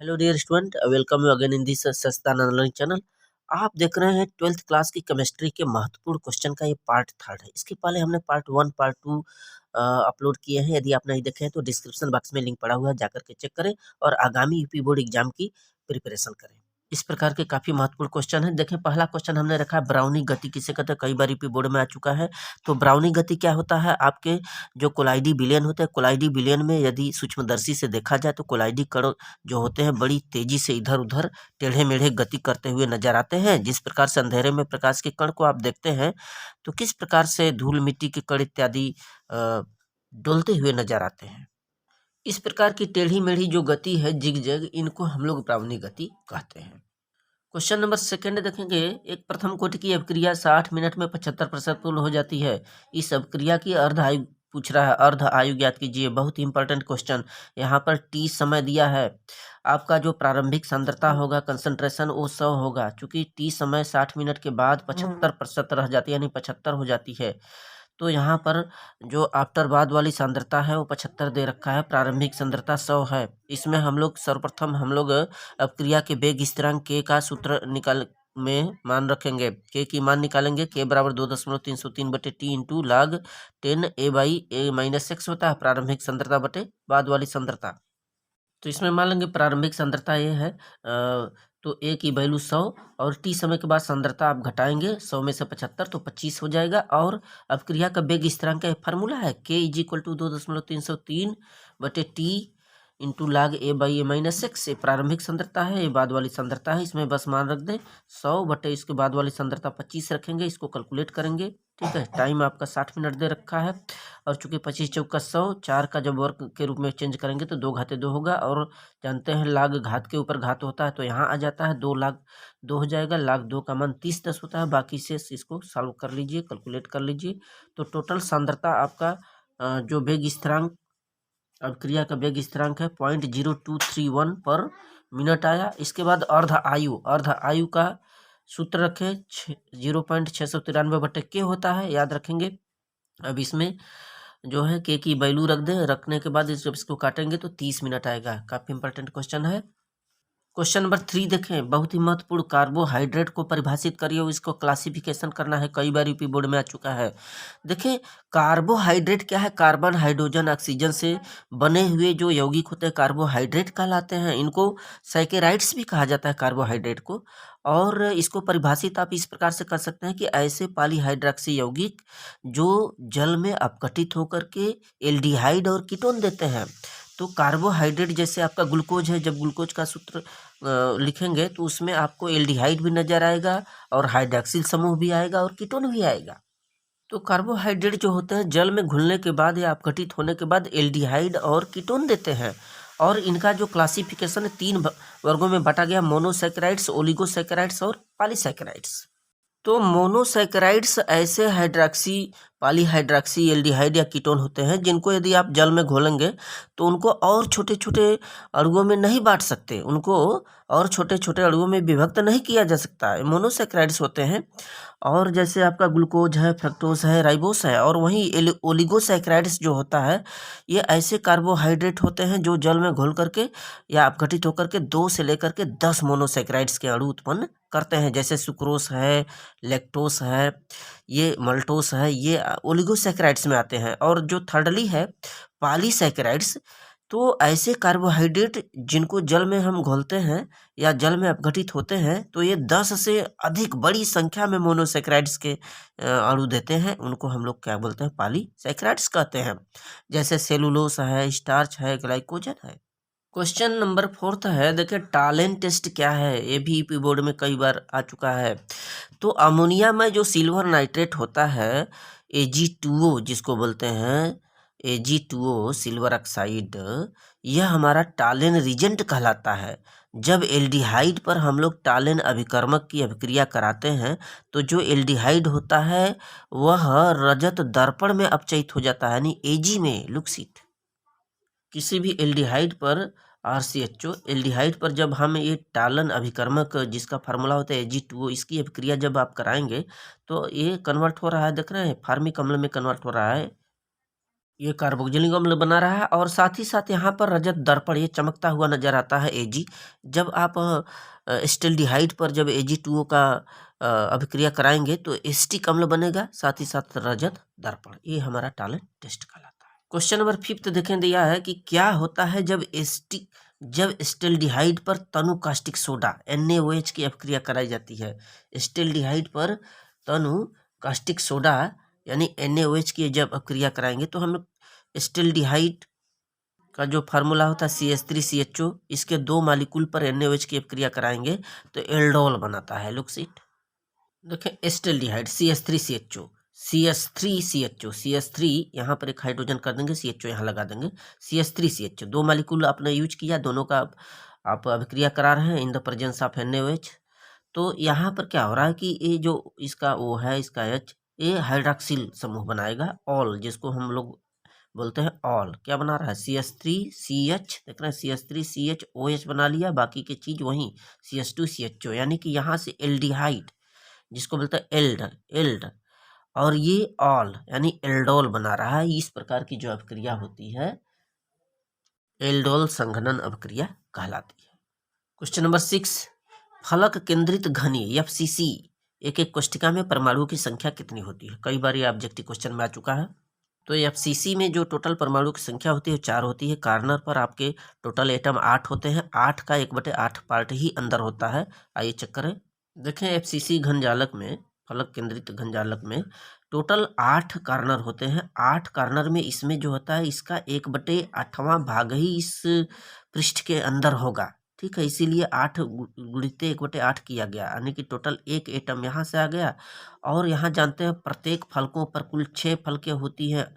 Hello dear student, welcome you again in this Sasta learning channel. आप देख रहे हैं ट्वेल्थ क्लास की केमिस्ट्री के महत्वपूर्ण क्वेश्चन का ये पार्ट थर्ड है। इसके पहले हमने part one part two upload किए हैं। यदि आप नहीं देखे हैं तो डिस्क्रिप्शन बॉक्स में लिंक पड़ा हुआ है, जाकर के चेक करें और आगामी यूपी बोर्ड एग्जाम की प्रिपरेशन करें। इस प्रकार के काफी महत्वपूर्ण क्वेश्चन है। देखिए, पहला क्वेश्चन हमने रखा है ब्राउनी गति किसे कहते हैं, कई बार यूपी बोर्ड में आ चुका है। तो ब्राउनी गति क्या होता है, आपके जो कोलाइडी विलयन होते हैं, कोलाइडी विलयन में यदि सूक्ष्मदर्शी से देखा जाए तो कोलाइडी कण जो होते हैं बड़ी तेजी से इधर उधर टेढ़े मेढ़े गति करते हुए नजर आते हैं। जिस प्रकार से अंधेरे में प्रकाश के कण को आप देखते हैं तो किस प्रकार से धूल मिट्टी के कण इत्यादि डोलते हुए नजर आते हैं। इस प्रकार की टेढ़ी मेढ़ी जो गति है जिगजैग, इनको हम लोग ब्राउनी गति कहते हैं। क्वेश्चन नंबर सेकंड देखेंगे, एक प्रथम कोटि की अभिक्रिया 60 मिनट में 75% पूर्ण हो जाती है। इस अभिक्रिया की अर्ध आयु पूछ रहा है, अर्ध आयु ज्ञात कीजिए। बहुत ही इंपॉर्टेंट क्वेश्चन। यहाँ पर टी समय दिया है। आपका जो प्रारंभिक सांद्रता होगा, कंसंट्रेशन, वो 100 होगा। चूंकि टी समय 60 मिनट के बाद 75% रह जाती है, यानी 75 हो जाती है। तो यहाँ पर जो आफ्टर बाद वाली सांद्रता है वो 75 दे रखा है, प्रारंभिक सांद्रता 100 है। इसमें हम लोग सर्वप्रथम अपक्रिया के वेग स्थिरांक के का सूत्र निकाल में मान रखेंगे। के की मान निकालेंगे, के बराबर 2.303 बटे T into log 10 A by A minus x होता है, प्रारंभिक सांद्रता बटे बाद वाली सांद्रता। तो इसमें मान लेंगे प्रारंभिक सांद्रता ये है, तो ए की वैल्यू 100 और टी समय के बाद सांद्रता आप घटाएंगे 100 में से 75 तो 25 हो जाएगा। और अपक्रिया का वेग स्थिरांक का फार्मूला है के इज इक्वल टू 2.303 बटे टी इंटू लाग ए बाई ए माइनस एक्स। ये प्रारंभिक सांद्रता है, ये बाद वाली सांद्रता है। इसमें बस मान रख दें 100 बटे इसके बाद वाली सांद्रता 25 रखेंगे। इसको कैलकुलेट करेंगे, ठीक है। टाइम आपका 60 मिनट दे रखा है। और चूंकि 25 चौका 100, 4 का जब वर्ग के रूप में चेंज करेंगे तो 2 घाते 2 होगा। और जानते हैं लाग घात के ऊपर घात होता है, तो यहाँ आ जाता है 2 लाख 2 हो जाएगा। लाख 2 का मान 30 होता है। बाकी से इसको सॉल्व कर लीजिए, कैलकुलेट कर लीजिए। तो टोटल सांद्रता आपका जो वेग स्थिरांक, अभिक्रिया का वेग स्थिरांक है 0.0231 पर मिनट आया। इसके बाद अर्ध आयु, अर्ध आयु का सूत्र रखें 0.693 बटे के होता है, याद रखेंगे। अब इसमें जो है के की वैल्यू रख दें। रखने के बाद जब इसको काटेंगे तो 30 मिनट आएगा। काफी इंपॉर्टेंट क्वेश्चन है। क्वेश्चन नंबर 3 देखें, बहुत ही महत्वपूर्ण। कार्बोहाइड्रेट को परिभाषित करिए और इसको क्लासिफिकेशन करना है। कई बार यूपी बोर्ड में आ चुका है। देखें, कार्बोहाइड्रेट क्या है, कार्बन हाइड्रोजन ऑक्सीजन से बने हुए जो यौगिक होते हैं कार्बोहाइड्रेट कहलाते हैं। इनको सैकेराइड्स भी कहा जाता है कार्बोहाइड्रेट को। और इसको परिभाषित आप इस प्रकार से कर सकते हैं कि ऐसे पॉलीहाइड्रॉक्सी यौगिक जो जल में अपघटित होकर के एल्डिहाइड और कीटोन देते हैं। तो कार्बोहाइड्रेट जैसे आपका ग्लूकोज है, जब ग्लूकोज का सूत्र लिखेंगे तो उसमें आपको एल्डिहाइड भी नजर आएगा और हाइड्रॉक्सिल समूह भी आएगा और कीटोन भी आएगा। तो कार्बोहाइड्रेट जो होते हैं जल में घुलने के बाद या अपघटित होने के बाद एल्डिहाइड और कीटोन देते हैं। और इनका जो क्लासिफिकेशन है 3 वर्गों में बांटा गया, मोनोसैकेराइड्स, ओलिगोसैकेराइड्स और पॉलीसैकेराइड्स। तो मोनोसैकेराइड्स ऐसे हाइड्रॉक्सी, पॉलीहाइड्रॉक्सी, एल्डिहाइड या कीटोन होते हैं जिनको यदि आप जल में घोलेंगे तो उनको और छोटे छोटे अणुओं में नहीं बांट सकते, उनको और छोटे छोटे अणुओं में विभक्त नहीं किया जा सकता है। मोनोसैकेराइड्स होते हैं। और जैसे आपका ग्लूकोज है, फ्रक्टोज है, राइबोस है। और वहीं ओलिगोसैकेराइड्स जो होता है, ये ऐसे कार्बोहाइड्रेट होते हैं जो जल में घुल करके या अपघटित होकर के 2 से लेकर के 10 मोनोसैकेराइड्स के अणु उत्पन्न करते हैं। जैसे सुक्रोस है, लैक्टोस है, ये मल्टोस है, ये ओलिगोसैकेराइड्स में आते हैं। और जो थर्डली है पॉलीसैकेराइड्स, तो ऐसे कार्बोहाइड्रेट जिनको जल में हम घोलते हैं या जल में अपघटित होते हैं तो ये 10 से अधिक बड़ी संख्या में मोनोसैकेराइड्स के अणु देते हैं। उनको हम लोग क्या बोलते हैं, पॉलीसैकेराइड्स कहते हैं। जैसे सेलुलोस है, स्टार्च है, ग्लाइकोजन है। क्वेश्चन नंबर 4 है, देखिए टालेन टेस्ट क्या है, ये भी यूपी बोर्ड में कई बार आ चुका है। तो अमोनिया में जो सिल्वर नाइट्रेट होता है, Ag2O जिसको बोलते हैं, Ag2O सिल्वर ऑक्साइड, यह हमारा टालेन रिजेंट कहलाता है। जब एल्डिहाइड पर हम लोग टालेन अभिकर्मक की अभिक्रिया कराते हैं तो जो एल्डिहाइड होता है वह रजत दर्पण में अपचयित हो जाता है, यानी Ag में लुक्सित। किसी भी एल्डिहाइड पर RCHO एल्डिहाइड पर जब हम ये टालन अभिकर्मक जिसका फार्मूला होता है Ag2O, इसकी अभिक्रिया जब आप कराएंगे तो ये कन्वर्ट हो रहा है, देख रहे हैं, फार्मिक अम्ल में कन्वर्ट हो रहा है। ये कार्बोक्जिलिक अम्ल बना रहा है और साथ ही साथ यहाँ पर रजत दर्पण ये चमकता हुआ नजर आता है Ag। जब आप एस्टिल्डिहाइड पर जब Ag2O का अभिक्रिया कराएंगे तो एस्टिक अम्ल बनेगा, साथ ही साथ रजत दर्पण। ये हमारा टैलेंट टेस्ट कहलाता है। क्वेश्चन नंबर 5 देखें, दिया है कि क्या होता है जब एस्टिल्डिहाइड पर तनु कास्टिक सोडा NaOH की अभिक्रिया कराई जाती है। एस्टिल्डिहाइड पर तनु कास्टिक सोडा यानी NaOH की जब अभिक्रिया कराएंगे तो हम एस्टिल्डिहाइड का जो फार्मूला होता है CH3CHO, इसके 2 मालिक्यूल पर NaOH की अभिक्रिया कराएंगे तो एल्डोल बनाता है। लुक सीट, देखें एस्टिल्डिहाइड CH3 यहाँ पर एक हाइड्रोजन कर देंगे, CHO यहाँ लगा देंगे, CH3CHO 2 मालिक्यूल आपने यूज किया, दोनों का आप अभिक्रिया करा रहे हैं in the presence of NaOH। तो यहाँ पर क्या हो रहा है कि ये जो इसका O है, इसका H, ये हाइड्रॉक्सिल समूह बनाएगा ऑल, जिसको हम लोग बोलते हैं ऑल। क्या बना रहा है CH3CH, देख रहे हैं CH3CHOH बना लिया, बाकी की चीज वहीं CH2CHO, यानी कि यहाँ से एल्डिहाइड जिसको बोलते हैं एल्ड और ये ऑल यानी एल्डोल बना रहा है। इस प्रकार की जो अभिक्रिया होती है एल्डोल संघनन अभिक्रिया कहलाती है। क्वेश्चन नंबर 6, फलक केंद्रित घनी FCC एक एक कोष्टिका में परमाणुओं की संख्या कितनी होती है? कई बार ये ऑब्जेक्टिव क्वेश्चन में आ चुका है। तो FCC में जो टोटल परमाणु की संख्या होती है 4 होती है। कार्नर पर आपके टोटल एटम 8 होते हैं, 8 का 1/8 पार्ट ही अंदर होता है। आइए चेक करें, देखें FCC घनजालक में, फलक केंद्रित घनजालक में टोटल 8 कार्नर होते हैं। 8 कार्नर में इसमें जो होता है इसका 1/8वां भाग ही इस पृष्ठ के अंदर होगा। ठीक है, इसीलिए 8 गुणित 1/8 किया गया, यानी कि टोटल एक एटम यहाँ से आ गया। और यहाँ जानते हैं प्रत्येक फलकों पर कुल 6 फलकें होती हैं,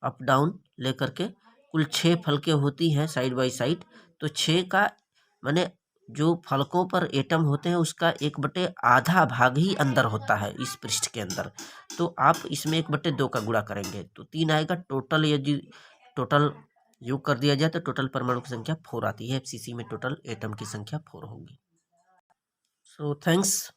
अप डाउन लेकर के कुल 6 फलकें होती हैं साइड बाय साइड। तो 6 का माने जो फलकों पर एटम होते हैं उसका 1/8 भाग ही अंदर होता है इस पृष्ठ के अंदर। तो आप इसमें 1/2 का गुणा करेंगे तो 3 आएगा। टोटल यदि टोटल योग कर दिया जाए तो टोटल परमाणु की संख्या 4 आती है। FCC में टोटल एटम की संख्या 4 होगी। So thanks.